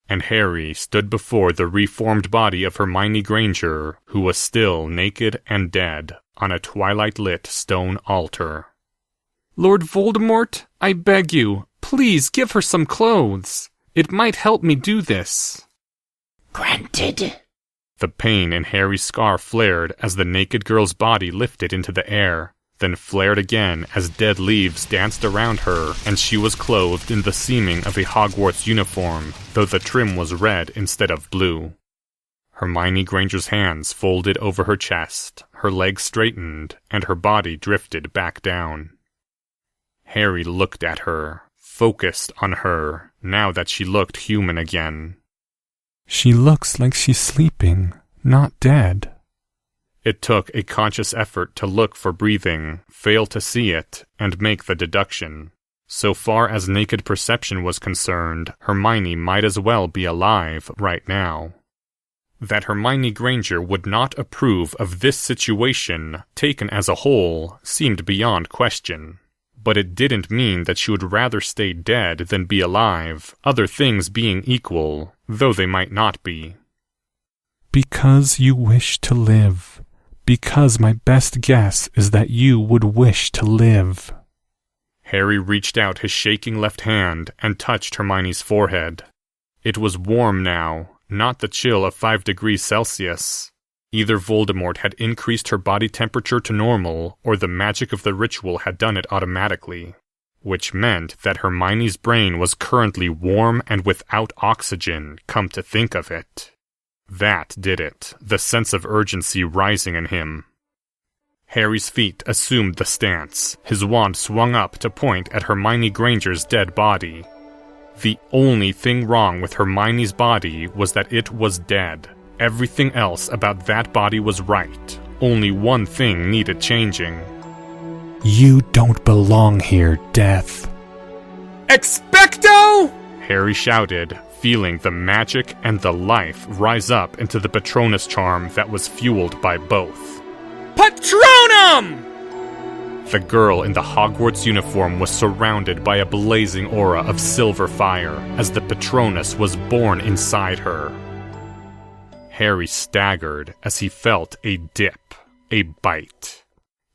Speaker 1: And Harry stood before the reformed body of Hermione Granger, who was still naked and dead, on a twilight-lit stone altar. "Lord Voldemort, I beg you, please give her some clothes. It might help me do this."
Speaker 5: Granted.
Speaker 1: The pain in Harry's scar flared as the naked girl's body lifted into the air, then flared again as dead leaves danced around her and she was clothed in the seeming of a Hogwarts uniform, though the trim was red instead of blue. Hermione Granger's hands folded over her chest, her legs straightened, and her body drifted back down. Harry looked at her, focused on her, now that she looked human again.
Speaker 3: "She looks like she's sleeping, not dead."
Speaker 1: It took a conscious effort to look for breathing, fail to see it, and make the deduction. So far as naked perception was concerned, Hermione might as well be alive right now. That Hermione Granger would not approve of this situation, taken as a whole, seemed beyond question. But it didn't mean that she would rather stay dead than be alive, other things being equal, though they might not be.
Speaker 3: "Because you wish to live. Because my best guess is that you would wish to live."
Speaker 1: Harry reached out his shaking left hand and touched Hermione's forehead. It was warm now,
Speaker 3: not the chill of 5 degrees Celsius. Either Voldemort had increased her body temperature to normal, or the magic of the ritual had done it automatically, which meant that Hermione's brain was currently warm and without oxygen, come to think of it. That did it, the sense of urgency rising in him. Harry's feet assumed the stance, his wand swung up to point at Hermione Granger's dead body. The only thing wrong with Hermione's body was that it was dead. Everything else about that body was right. Only one thing needed changing. You don't belong here, Death.
Speaker 1: Expecto!
Speaker 3: Harry shouted, feeling the magic and the life rise up into the Patronus charm that was fueled by both.
Speaker 1: Patronum!
Speaker 3: The girl in the Hogwarts uniform was surrounded by a blazing aura of silver fire as the Patronus was born inside her. Harry staggered as he felt a dip, a bite.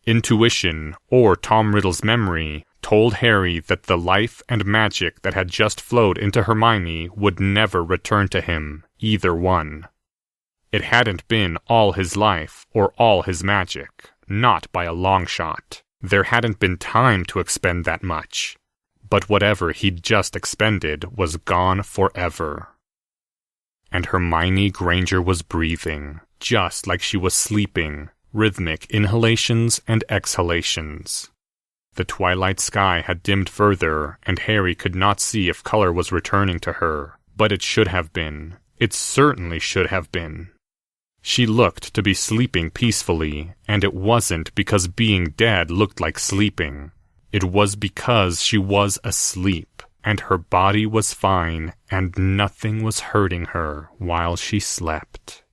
Speaker 3: Intuition, or Tom Riddle's memory, told Harry that the life and magic that had just flowed into Hermione would never return to him, either one. It hadn't been all his life or all his magic, not by a long shot. There hadn't been time to expend that much. But whatever he'd just expended was gone forever. And Hermione Granger was breathing, just like she was sleeping, rhythmic inhalations and exhalations. The twilight sky had dimmed further, and Harry could not see if color was returning to her, but it should have been. It certainly should have been. She looked to be sleeping peacefully, and it wasn't because being dead looked like sleeping. It was because she was asleep, and her body was fine, and nothing was hurting her while she slept.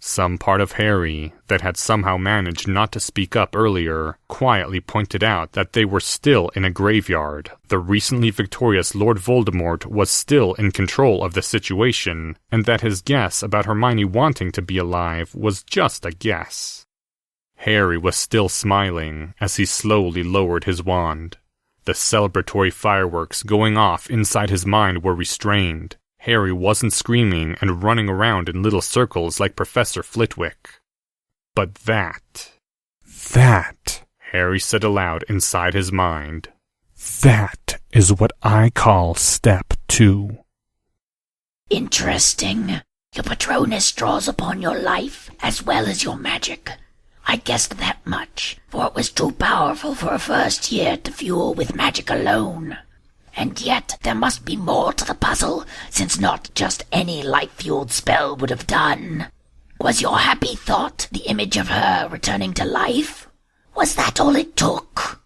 Speaker 3: Some part of Harry, that had somehow managed not to speak up earlier, quietly pointed out that they were still in a graveyard. The recently victorious Lord Voldemort was still in control of the situation, and that his guess about Hermione wanting to be alive was just a guess. Harry was still smiling as he slowly lowered his wand. The celebratory fireworks going off inside his mind were restrained. Harry wasn't screaming and running around in little circles like Professor Flitwick. But that, Harry said aloud inside his mind, that is what I call step 2.
Speaker 5: Interesting. Your Patronus draws upon your life as well as your magic. I guessed that much, for it was too powerful for a first year to fuel with magic alone. And yet there must be more to the puzzle, since not just any life-fueled spell would have done. Was your happy thought the image of her returning to life? Was that all it took?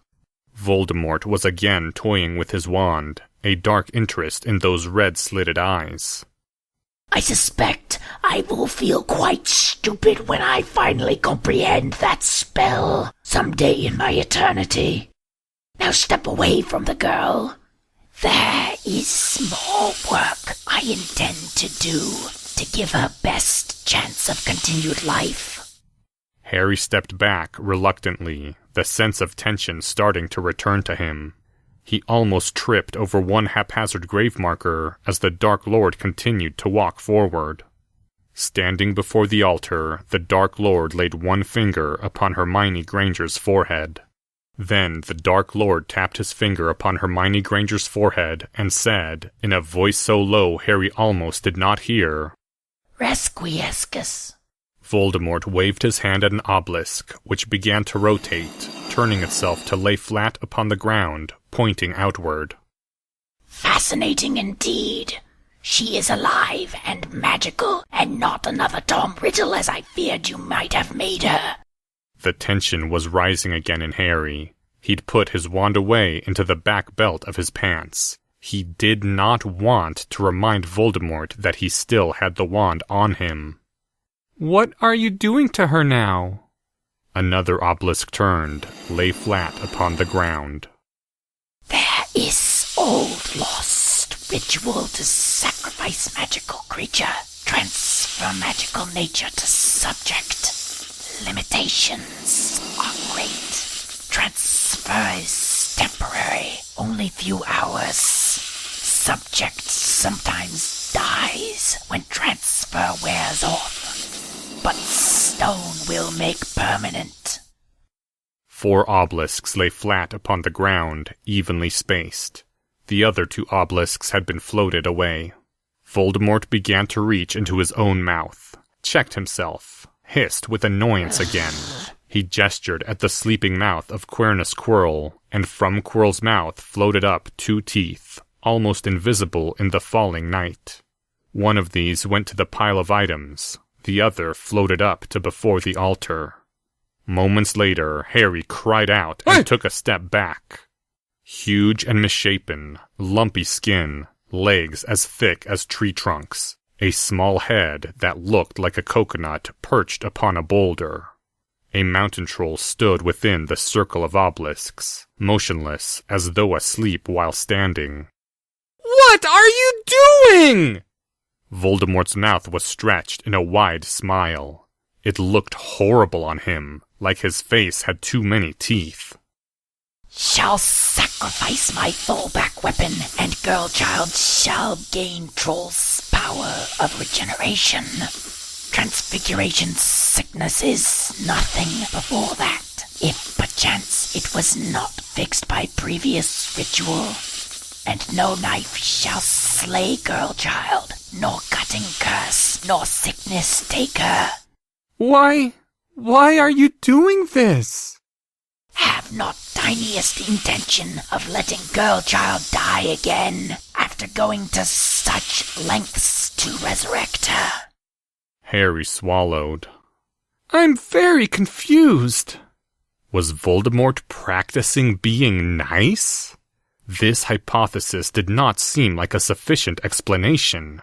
Speaker 3: Voldemort was again toying with his wand, a dark interest in those red-slitted eyes.
Speaker 5: I suspect I will feel quite stupid when I finally comprehend that spell someday in my eternity. Now step away from the girl. There is small work I intend to do to give her best chance of continued life.
Speaker 3: Harry stepped back reluctantly, the sense of tension starting to return to him. He almost tripped over one haphazard grave marker as the Dark Lord continued to walk forward. Standing before the altar, the Dark Lord laid one finger upon Hermione Granger's forehead. Then the Dark Lord tapped his finger upon Hermione Granger's forehead and said, in a voice so low Harry almost did not hear,
Speaker 5: Resquiescus.
Speaker 3: Voldemort waved his hand at an obelisk, which began to rotate, turning itself to lay flat upon the ground, pointing outward.
Speaker 5: Fascinating indeed. She is alive and magical, and not another Tom Riddle as I feared you might have made her.
Speaker 3: The tension was rising again in Harry. He'd put his wand away into the back belt of his pants. He did not want to remind Voldemort that he still had the wand on him. What are you doing to her now? Another obelisk turned, lay flat upon the ground.
Speaker 5: There is old lost ritual to sacrifice magical creature, transfer magical nature to subject. Limitations are great. Transfer is temporary, only few hours. Subject sometimes dies. wears off, but stone will make permanent.
Speaker 1: 4 obelisks lay flat upon the ground, evenly spaced. The other 2 obelisks had been floated away. Voldemort began to reach into his own mouth, checked himself, hissed with annoyance again. He gestured at the sleeping mouth of Quirnus Quirrell, and from Quirrell's mouth floated up 2 teeth, almost invisible in the falling night. One of these went to the pile of items, the other floated up to before the altar. Moments later, Harry cried out and took a step back. Huge and misshapen, lumpy skin, legs as thick as tree trunks, a small head that looked like a coconut perched upon a boulder. A mountain troll stood within the circle of obelisks, motionless as though asleep while standing. "What are you doing?" Voldemort's mouth was stretched in a wide smile. It looked horrible on him, like his face had too many teeth.
Speaker 5: "Shall sacrifice my fallback weapon, and girl child shall gain Troll's power of regeneration. Transfiguration sickness is nothing before that, if perchance it was not fixed by previous ritual. And no knife shall slay girl child, nor cutting curse, nor sickness take her."
Speaker 1: Why are you doing this?
Speaker 5: Have not tiniest intention of letting girl child die again, after going to such lengths to resurrect her.
Speaker 1: Harry swallowed. I'm very confused. Was Voldemort practicing being nice? This hypothesis did not seem like a sufficient explanation.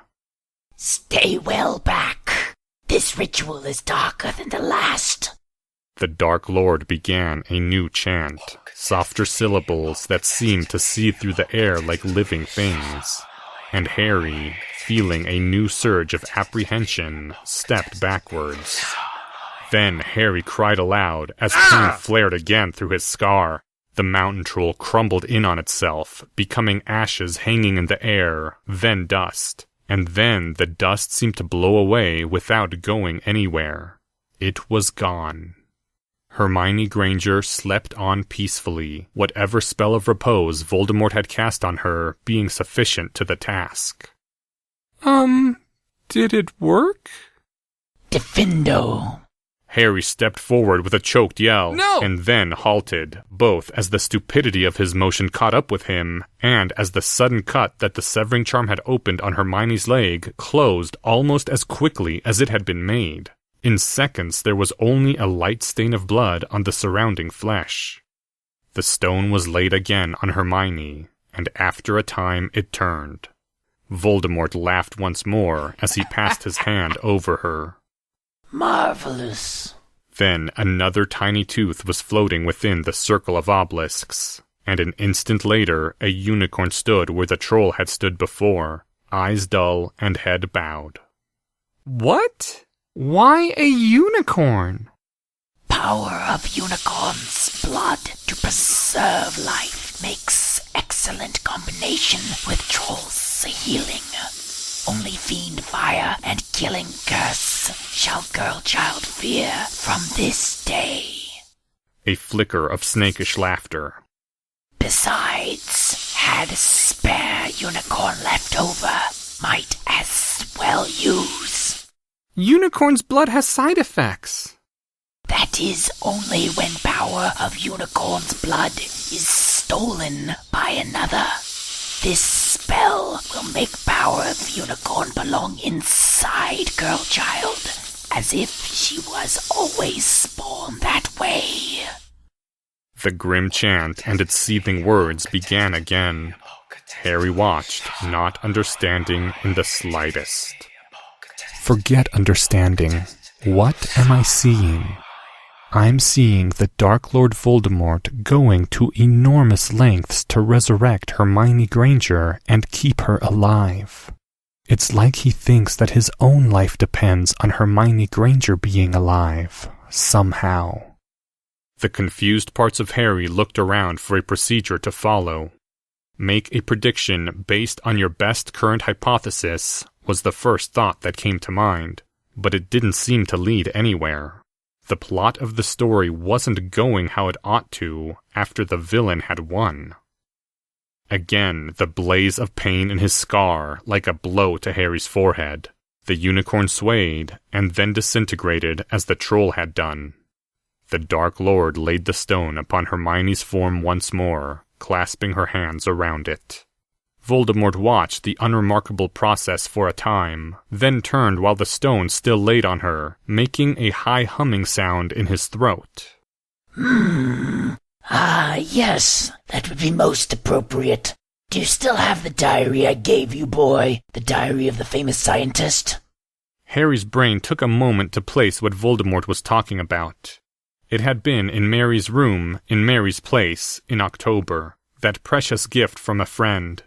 Speaker 5: Stay well back. This ritual is darker than the last.
Speaker 1: The Dark Lord began a new chant, softer syllables that seemed to see through the air like living things. And Harry, feeling a new surge of apprehension, stepped backwards. Then Harry cried aloud as pain flared again through his scar. The mountain troll crumbled in on itself, becoming ashes hanging in the air, then dust. And then the dust seemed to blow away without going anywhere. It was gone. Hermione Granger slept on peacefully, whatever spell of repose Voldemort had cast on her being sufficient to the task. Did it work?
Speaker 5: Defendo.
Speaker 1: Harry stepped forward with a choked yell, and then halted, both as the stupidity of his motion caught up with him, and as the sudden cut that the severing charm had opened on Hermione's leg closed almost as quickly as it had been made. In seconds there was only a light stain of blood on the surrounding flesh. The stone was laid again on Hermione, and after a time it turned. Voldemort laughed once more as he passed his hand over her.
Speaker 5: Marvelous.
Speaker 1: Then another tiny tooth was floating within the circle of obelisks, and an instant later a unicorn stood where the troll had stood before, eyes dull and head bowed. What? Why a unicorn?
Speaker 5: Power of unicorn's blood to preserve life makes excellent combination with troll's healing. Only fiend fire and killing curse shall girl child fear from this day.
Speaker 1: A flicker of snakish laughter.
Speaker 5: Besides, had spare unicorn left over, might as well use.
Speaker 1: Unicorn's blood has side effects.
Speaker 5: That is only when power of unicorn's blood is stolen by another. This spell will make power of unicorn belong inside girl child, as if she was always spawned that way.
Speaker 1: The grim chant and its seething words began again. Harry watched, not understanding in the slightest.
Speaker 3: Forget understanding. What am I seeing? I'm seeing the Dark Lord Voldemort going to enormous lengths to resurrect Hermione Granger and keep her alive. It's like he thinks that his own life depends on Hermione Granger being alive, somehow.
Speaker 1: The confused parts of Harry looked around for a procedure to follow. Make a prediction based on your best current hypothesis was the first thought that came to mind. but it didn't seem to lead anywhere. The plot of the story wasn't going how it ought to after the villain had won. Again, the blaze of pain in his scar like a blow to Harry's forehead. The unicorn swayed, and then disintegrated as the troll had done. The Dark Lord laid the stone upon Hermione's form once more, clasping her hands around it. Voldemort watched the unremarkable process for a time, then turned while the stone still laid on her, making a high humming sound in his throat.
Speaker 5: Yes, that would be most appropriate. Do you still have the diary I gave you, boy? The diary of the famous scientist?
Speaker 1: Harry's brain took a moment to place what Voldemort was talking about. It had been in Mary's room, in Mary's place, in October, that precious gift from a friend.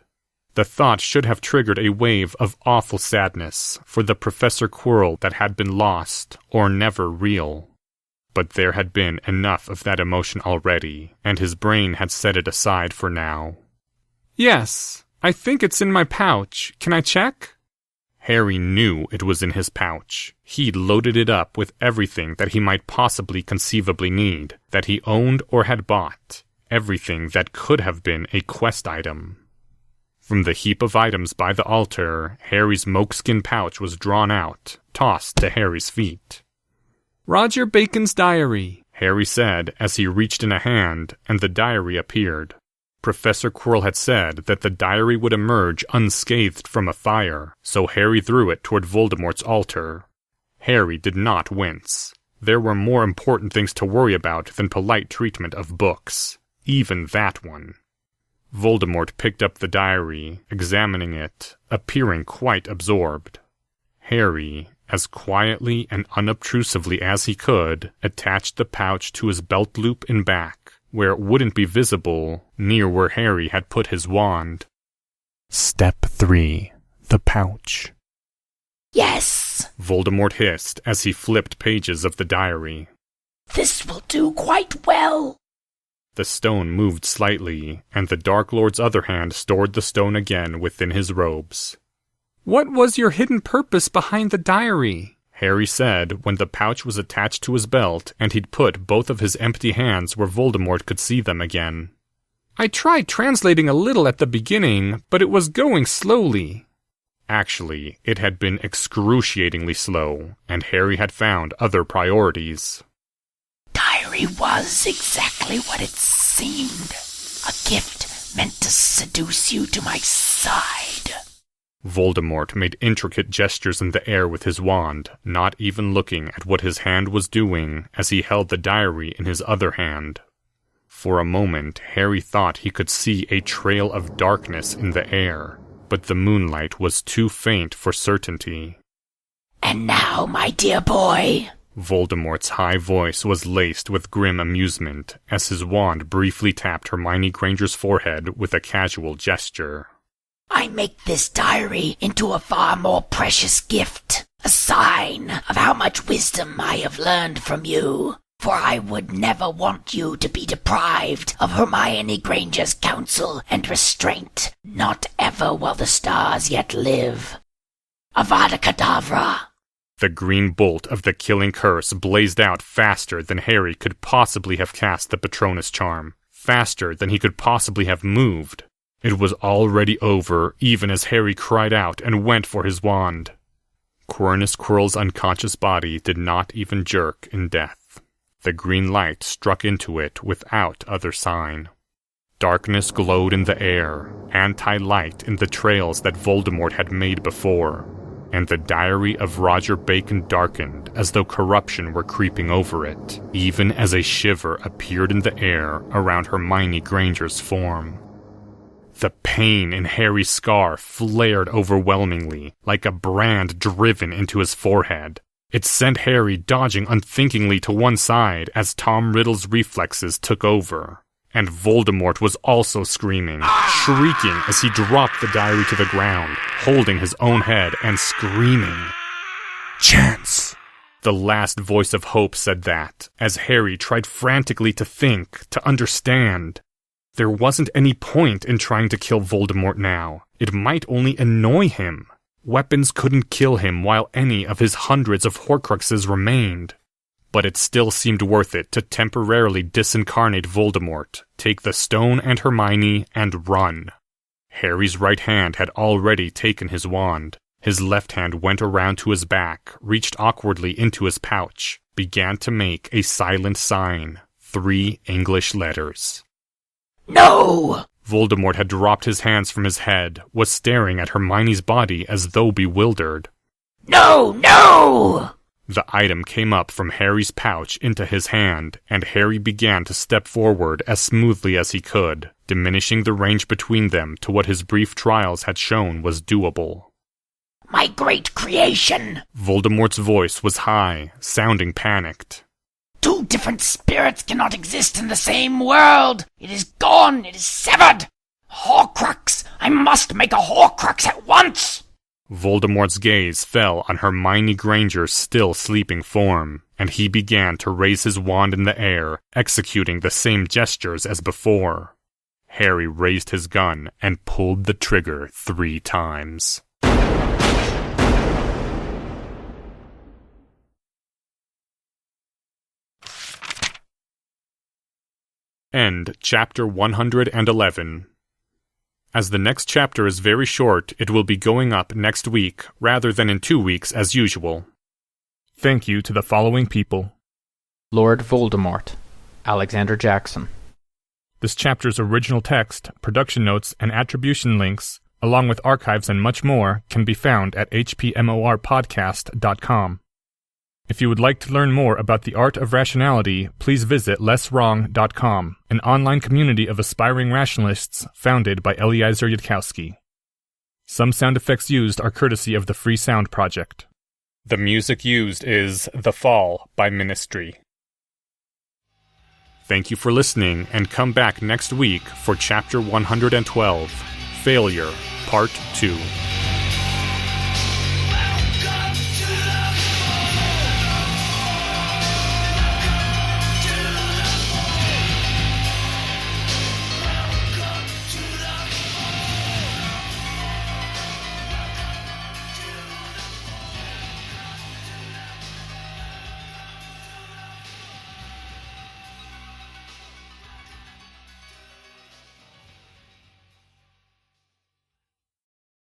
Speaker 1: The thought should have triggered a wave of awful sadness for the Professor Quirrell that had been lost, or never real. But there had been enough of that emotion already, and his brain had set it aside for now. "Yes, I think it's in my pouch. Can I check?" Harry knew it was in his pouch. He'd loaded it up with everything that he might possibly conceivably need, that he owned or had bought, everything that could have been a quest item. From the heap of items by the altar, Harry's moleskin pouch was drawn out, tossed to Harry's feet. "Roger Bacon's diary," Harry said as he reached in a hand, and the diary appeared. Professor Quirrell had said that the diary would emerge unscathed from a fire, so Harry threw it toward Voldemort's altar. Harry did not wince. There were more important things to worry about than polite treatment of books, even that one. Voldemort picked up the diary, examining it, appearing quite absorbed. Harry, as quietly and unobtrusively as he could, attached the pouch to his belt loop in back, where it wouldn't be visible, near where Harry had put his wand.
Speaker 3: Step 3. The pouch.
Speaker 5: Yes,
Speaker 1: Voldemort hissed as he flipped pages of the diary.
Speaker 5: this will do quite well.
Speaker 1: The stone moved slightly, and the Dark Lord's other hand stored the stone again within his robes. "What was your hidden purpose behind the diary?" Harry said when the pouch was attached to his belt and he'd put both of his empty hands where Voldemort could see them again. "I tried translating a little at the beginning, but it was going slowly." Actually, it had been excruciatingly slow, and Harry had found other priorities.
Speaker 5: Diary was exactly what it seemed. A gift meant to seduce you to my side.
Speaker 1: Voldemort made intricate gestures in the air with his wand, not even looking at what his hand was doing as he held the diary in his other hand. For a moment, Harry thought he could see a trail of darkness in the air, but the moonlight was too faint for certainty.
Speaker 5: And now, my dear boy,
Speaker 1: Voldemort's high voice was laced with grim amusement as his wand briefly tapped Hermione Granger's forehead with a casual gesture.
Speaker 5: I make this diary into a far more precious gift, a sign of how much wisdom I have learned from you, for I would never want you to be deprived of Hermione Granger's counsel and restraint, not ever while the stars yet live. Avada Kedavra!
Speaker 1: The green bolt of the killing curse blazed out faster than Harry could possibly have cast the Patronus charm, faster than he could possibly have moved. It was already over, even as Harry cried out and went for his wand. Quirinus Quirrell's unconscious body did not even jerk in death. The green light struck into it without other sign. Darkness glowed in the air, anti-light in the trails that Voldemort had made before, and the diary of Roger Bacon darkened as though corruption were creeping over it, even as a shiver appeared in the air around Hermione Granger's form. The pain in Harry's scar flared overwhelmingly, like a brand driven into his forehead. It sent Harry dodging unthinkingly to one side as Tom Riddle's reflexes took over. And Voldemort was also screaming, shrieking as he dropped the diary to the ground, holding his own head and screaming.
Speaker 3: Chance!
Speaker 1: The last voice of hope said that, as Harry tried frantically to think, to understand. There wasn't any point in trying to kill Voldemort now. It might only annoy him.
Speaker 3: Weapons couldn't kill him while any of his hundreds of Horcruxes remained. But it still seemed worth it to temporarily disincarnate Voldemort, take the stone and Hermione, and run. Harry's right hand had already taken his wand. His left hand went around to his back, reached awkwardly into his pouch, began to make a silent sign, 3 English letters.
Speaker 5: No!
Speaker 3: Voldemort had dropped his hands from his head, was staring at Hermione's body as though bewildered.
Speaker 5: No! No!
Speaker 3: The item came up from Harry's pouch into his hand, and Harry began to step forward as smoothly as he could, diminishing the range between them to what his brief trials had shown was doable.
Speaker 5: My great creation!
Speaker 3: Voldemort's voice was high, sounding panicked.
Speaker 5: 2 different spirits cannot exist in the same world! It is gone! It is severed! Horcrux! I must make a Horcrux at once!
Speaker 3: Voldemort's gaze fell on Hermione Granger's still sleeping form, and he began to raise his wand in the air, executing the same gestures as before. Harry raised his gun and pulled the trigger 3 times. End Chapter 111. As the next chapter is very short, it will be going up next week, rather than in 2 weeks as usual. Thank you to the following people.
Speaker 6: Lord Voldemort, Alexander Jackson.
Speaker 3: This chapter's original text, production notes, and attribution links, along with archives and much more, can be found at hpmorpodcast.com. If you would like to learn more about the art of rationality, please visit lesswrong.com, an online community of aspiring rationalists founded by Eliezer Yudkowsky. Some sound effects used are courtesy of the Free Sound Project. The music used is The Fall by Ministry. Thank you for listening, and come back next week for Chapter 112, Failure, Part 2.